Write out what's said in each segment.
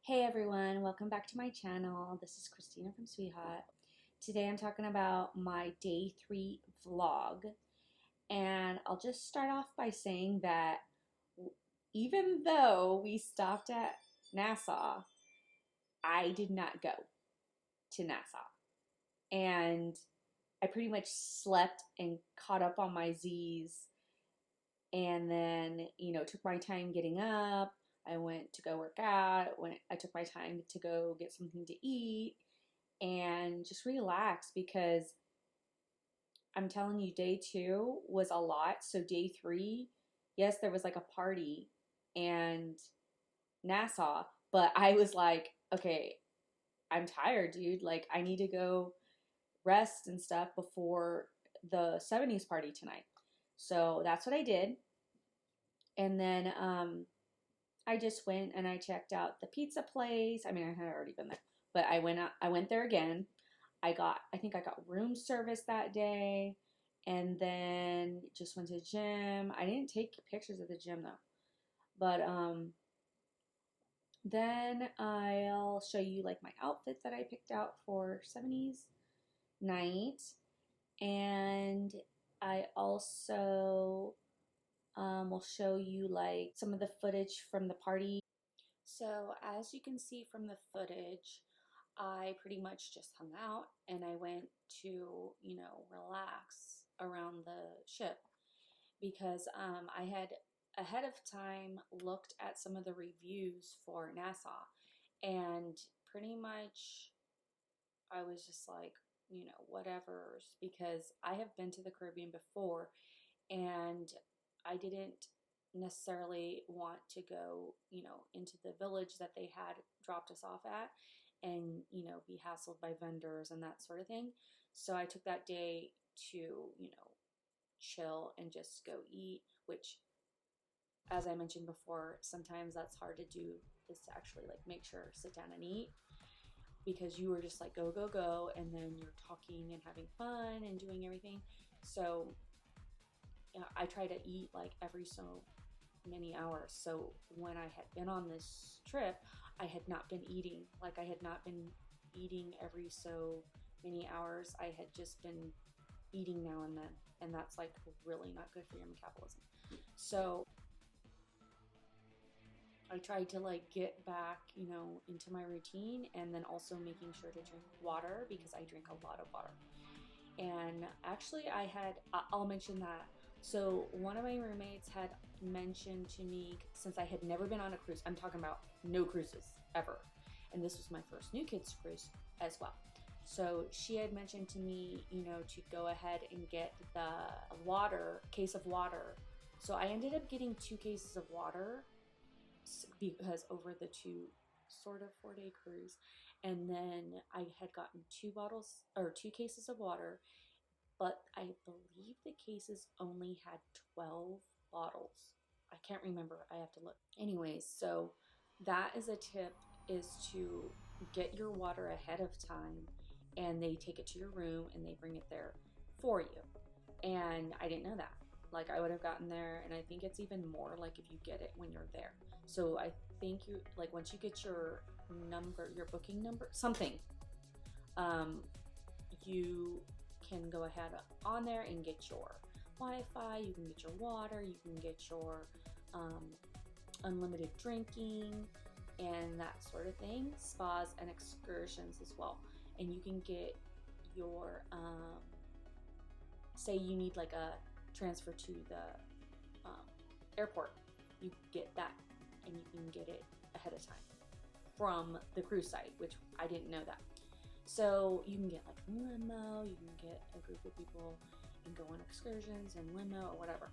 Hey everyone, welcome back to my channel. This is Christina from SWEETHAUTE. Today I'm talking about my day 3 vlog, and I'll just start off by saying that even though we stopped at Nassau, I did not go to Nassau, and I pretty much slept and caught up on my Z's, and then took my time getting up. I went to go work out. I took my time to go get something to eat and just relax, because I'm telling you, day 2 was a lot. So day 3, yes, there was like a party and Nassau, but I was like, okay, I'm tired, dude. Like, I need to go rest and stuff before the 70s party tonight. So that's what I did. And then I just went and I checked out the pizza place. I mean, I had already been there, but I went there again. I think I got room service that day, and then just went to the gym. I didn't take pictures of the gym though. But then I'll show you like my outfit that I picked out for 70s night. And I also will show you like some of the footage from the party. So as you can see from the footage, I pretty much just hung out and I went to, relax around the ship, because I had ahead of time looked at some of the reviews for Nassau, and pretty much I was just like, whatever, because I have been to the Caribbean before and I didn't necessarily want to go, into the village that they had dropped us off at and, be hassled by vendors and that sort of thing. So I took that day to, chill and just go eat, which, as I mentioned before, sometimes that's hard to do, is to actually like make sure, sit down and eat, because you were just like go, go, go, and then you're talking and having fun and doing everything. So I try to eat like every so many hours. So when I had been on this trip, I had not been eating. Like, I had not been eating every so many hours. I had just been eating now and then, and that's like really not good for your metabolism. So I tried to like get back, into my routine, and then also making sure to drink water, because I drink a lot of water. And actually I'll mention that. So one of my roommates had mentioned to me, since I had never been on a cruise, I'm talking about no cruises ever, and this was my first new kids cruise as well. So she had mentioned to me, to go ahead and get the case of water. So I ended up getting 2 cases of water, because over the 2 sort of 4-day cruise, and then I had gotten 2 cases of water, but I believe the cases only had 12 bottles. I can't remember, I have to look. Anyways, so that is a tip, is to get your water ahead of time, and they take it to your room and they bring it there for you. And I didn't know that. Like, I would have gotten there, and I think it's even more like if you get it when you're there. So I think you, like, once you get your number, your booking number, something, you can go ahead on there and get your Wi-Fi, you can get your water, you can get your unlimited drinking and that sort of thing, spas and excursions as well. And you can get your, say you need like a transfer to the airport, you get that, and you can get it ahead of time from the cruise site, which I didn't know that. So you can get like a limo, you can get a group of people and go on excursions and limo or whatever.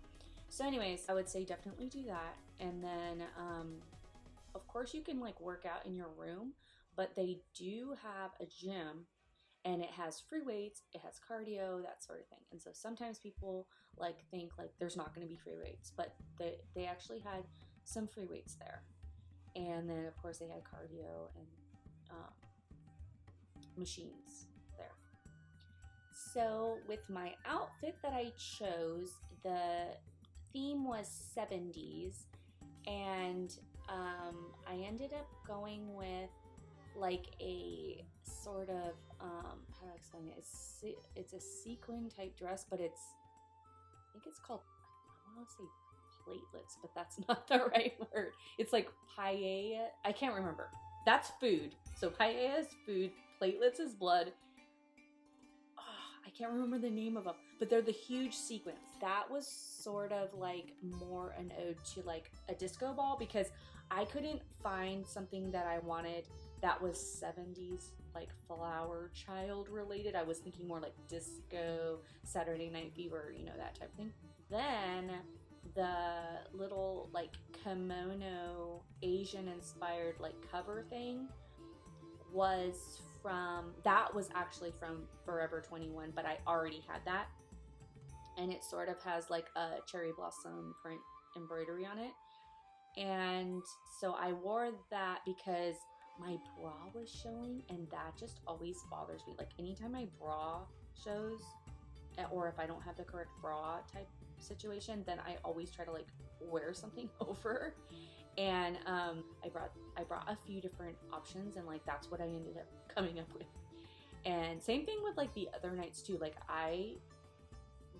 So anyways, I would say definitely do that. And then of course you can like work out in your room, but they do have a gym, and it has free weights, it has cardio, that sort of thing. And so sometimes people like think like there's not going to be free weights, but they actually had some free weights there. And then of course they had cardio and machines there. So with my outfit that I chose, the theme was 70s, and I ended up going with like a sort of, how do I explain it? It's a sequin type dress, but I think it's called, I want to say platelets, but that's not the right word. It's like paella. I can't remember. That's food. So paella is food, platelets is blood. I can't remember the name of them, but they're the huge sequins. That was sort of like more an ode to like a disco ball, because I couldn't find something that I wanted that was 70s like flower child related. I was thinking more like disco, Saturday Night Fever, you know, that type of thing. Then the little like kimono Asian inspired like cover thing was actually from Forever 21, but I already had that, and it sort of has like a cherry blossom print embroidery on it. And so I wore that because my bra was showing, and that just always bothers me. Like anytime my bra shows, or if I don't have the correct bra type situation, then I always try to like wear something over. And I brought a few different options, and like that's what I ended up coming up with. And same thing with like the other nights too. Like I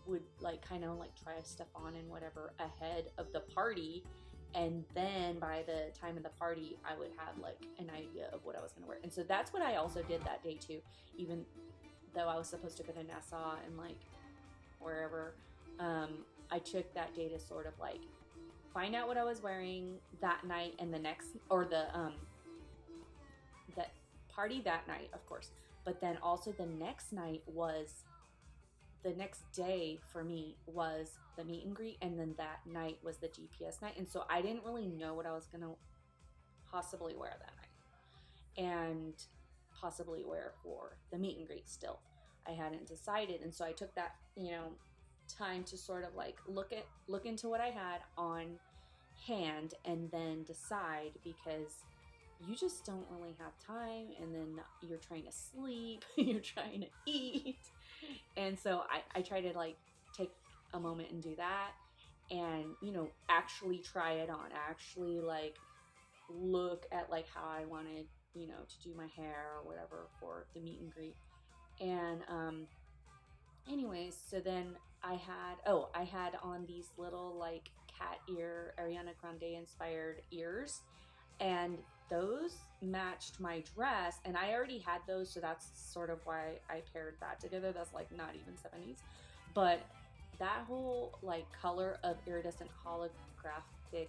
would like kind of like try stuff on and whatever ahead of the party, and then by the time of the party I would have like an idea of what I was gonna wear. And so that's what I also did that day too, even though I was supposed to go to Nassau and like wherever. I took that day to sort of like find out what I was wearing that night, and the next, or the party that night, of course, but then also the next day for me was the meet and greet, and then that night was the GPS night. And so I didn't really know what I was gonna possibly wear that night, and possibly wear for the meet and greet. Still, I hadn't decided, and so I took that, you know, time to sort of like look into what I had on hand and then decide, because you just don't really have time, and then you're trying to sleep, you're trying to eat. And so I try to like take a moment and do that, and, you know, actually try it on, actually like look at like how I wanted, you know, to do my hair or whatever for the meet and greet. And anyways, so then I had on these little like cat ear, Ariana Grande inspired ears, and those matched my dress, and I already had those, so that's sort of why I paired that together. That's like not even 70s, but that whole like color of iridescent holographic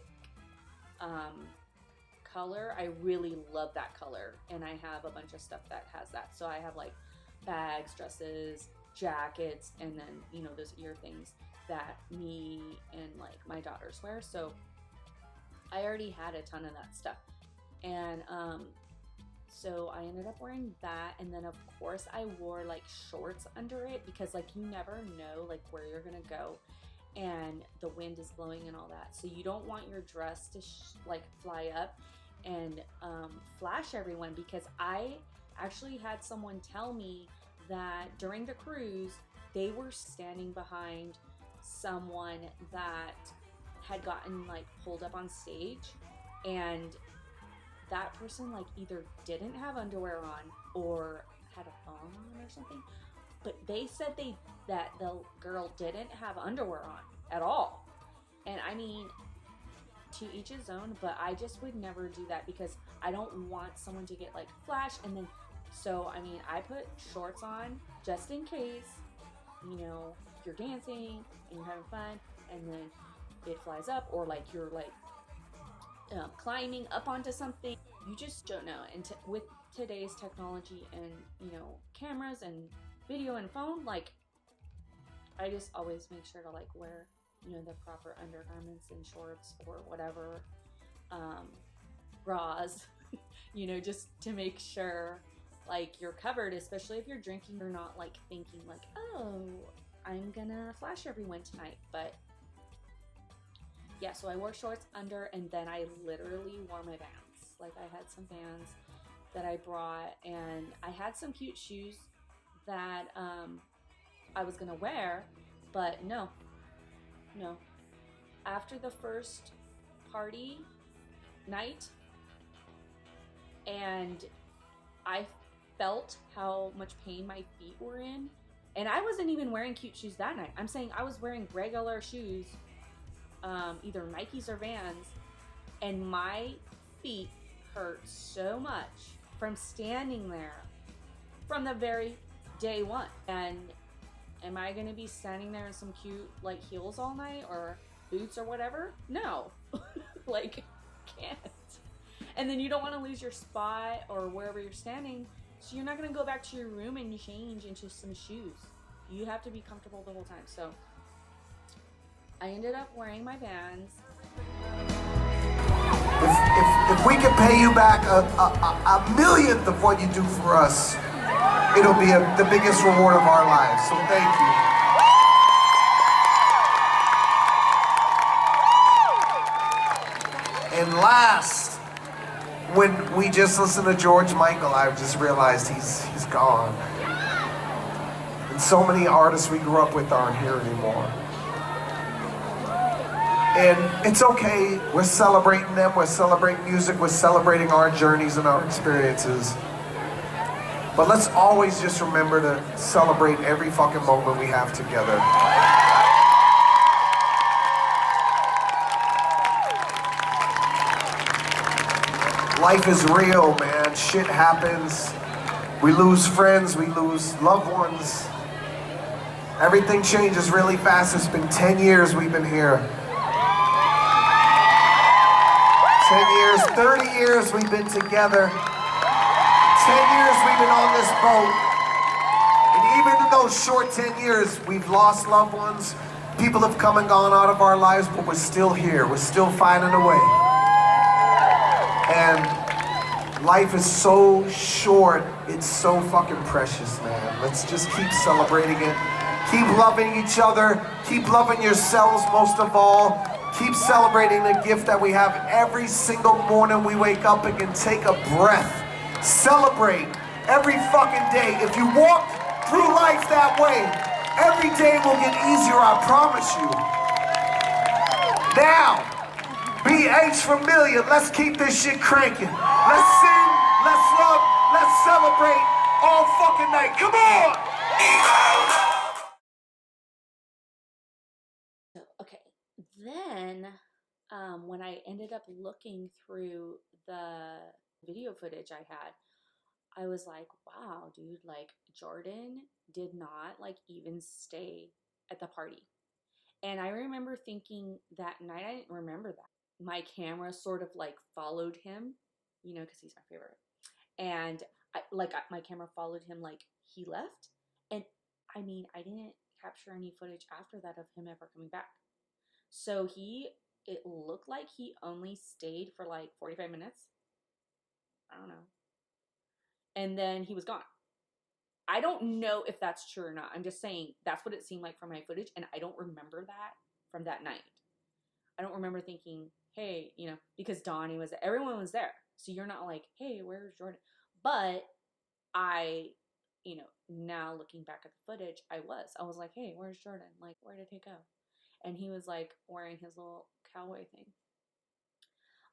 color, I really love that color, and I have a bunch of stuff that has that. So I have like bags, dresses, jackets, and then, you know, those ear things that me and like my daughters wear. So I already had a ton of that stuff, and so I ended up wearing that. And then of course I wore like shorts under it, because like you never know like where you're gonna go, and the wind is blowing and all that, so you don't want your dress to like fly up and flash everyone. Because I actually had someone tell me that during the cruise they were standing behind someone that had gotten like pulled up on stage, and that person like either didn't have underwear on or had a thong on or something, but they said that the girl didn't have underwear on at all. And I mean, to each his own, but I just would never do that, because I don't want someone to get like flashed. And then, so I mean, I put shorts on just in case, you know, you're dancing and you're having fun, and then it flies up, or like you're like climbing up onto something. You just don't know. And with today's technology and, you know, cameras and video and phone, like I just always make sure to like wear, you know, the proper undergarments and shorts or whatever, bras, you know, just to make sure like you're covered, especially if you're drinking. You're not like thinking like, oh, I'm gonna flash everyone tonight. But yeah, so I wore shorts under, and then I literally wore my Vans. Like I had some Vans that I brought, and I had some cute shoes that I was gonna wear, but no. After the first party night, and I felt how much pain my feet were in. And I wasn't even wearing cute shoes that night. I'm saying I was wearing regular shoes, either Nikes or Vans, and my feet hurt so much from standing there from the very day one. And am I gonna be standing there in some cute like heels all night or boots or whatever? No. Like, can't. And then you don't want to lose your spot or wherever you're standing, so you're not gonna go back to your room and change into some shoes. You have to be comfortable the whole time. So I ended up wearing my Vans. If we could pay you back a millionth of what you do for us, it'll be the biggest reward of our lives. So thank you. And last, when we just listened to George Michael, I just realized he's gone. And so many artists we grew up with aren't here anymore. And it's okay, we're celebrating them, we're celebrating music, we're celebrating our journeys and our experiences. But let's always just remember to celebrate every fucking moment we have together. Life is real, man. Shit happens. We lose friends, we lose loved ones. Everything changes really fast. It's been 10 years we've been here. 10 years, 30 years we've been together. 10 years we've been on this boat. And even in those short 10 years, we've lost loved ones. People have come and gone out of our lives, but we're still here. We're still finding a way. And life is so short. It's so fucking precious, man. Let's just keep celebrating it. Keep loving each other. Keep loving yourselves most of all. Keep celebrating the gift that we have every single morning we wake up and can take a breath. Celebrate every fucking day. If you walk through life that way, every day will get easier, I promise you. Now, BH for million. Let's keep this shit cranking. Let's sing, let's love, let's celebrate all fucking night. Come on! Okay, then when I ended up looking through the video footage I had, I was like, wow, dude, like Jordan did not like even stay at the party. And I remember thinking that night, I didn't remember that. My camera sort of like followed him, you know, because he's my favorite. And my camera followed him like he left. And I mean, I didn't capture any footage after that of him ever coming back. So it looked like he only stayed for like 45 minutes. I don't know. And then he was gone. I don't know if that's true or not. I'm just saying that's what it seemed like from my footage. And I don't remember that from that night. I don't remember thinking, hey, you know, because Donnie was there. Everyone was there. So you're not like, hey, where's Jordan? But I, you know, now looking back at the footage, I was like, hey, where's Jordan? Like, where did he go? And he was like wearing his little cowboy thing.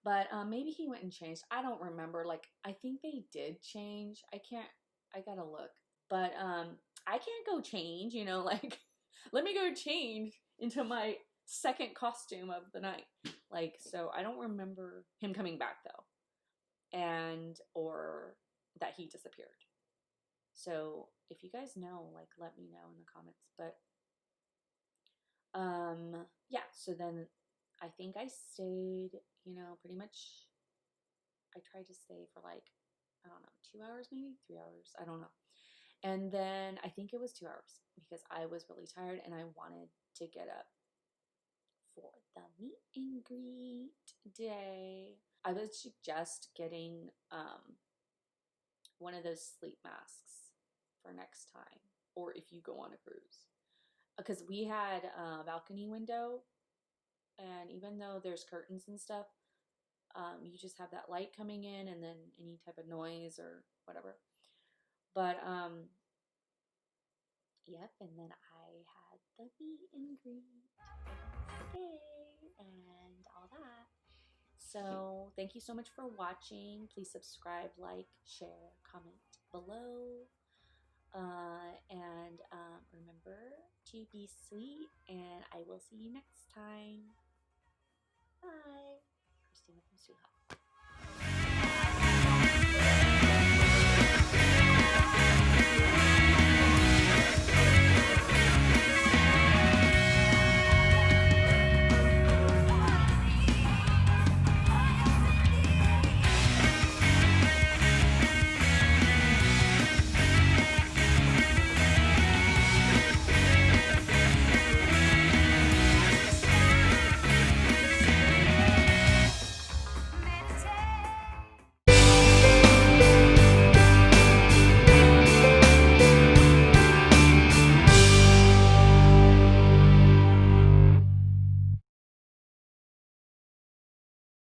But maybe he went and changed. I don't remember. Like, I think they did change. I gotta look. But I can't go change, you know, like, let me go change into my second costume of the night. Like, so I don't remember him coming back though. Or that he disappeared. So if you guys know, like, let me know in the comments. But yeah, so then I think I stayed, you know, pretty much, I tried to stay for like, I don't know, 2 hours, maybe 3 hours, I don't know. And then I think it was 2 hours because I was really tired and I wanted to get up for the meet and greet day. I would suggest getting one of those sleep masks for next time, or if you go on a cruise. Because we had a balcony window, and even though there's curtains and stuff, you just have that light coming in and then any type of noise or whatever. But yep, and then I had the meet and greet and stay and all that. So thank you so much for watching. Please subscribe, like, share, comment below. And remember to be sweet, and I will see you next time. Bye. Christina from SWEETHAUTE.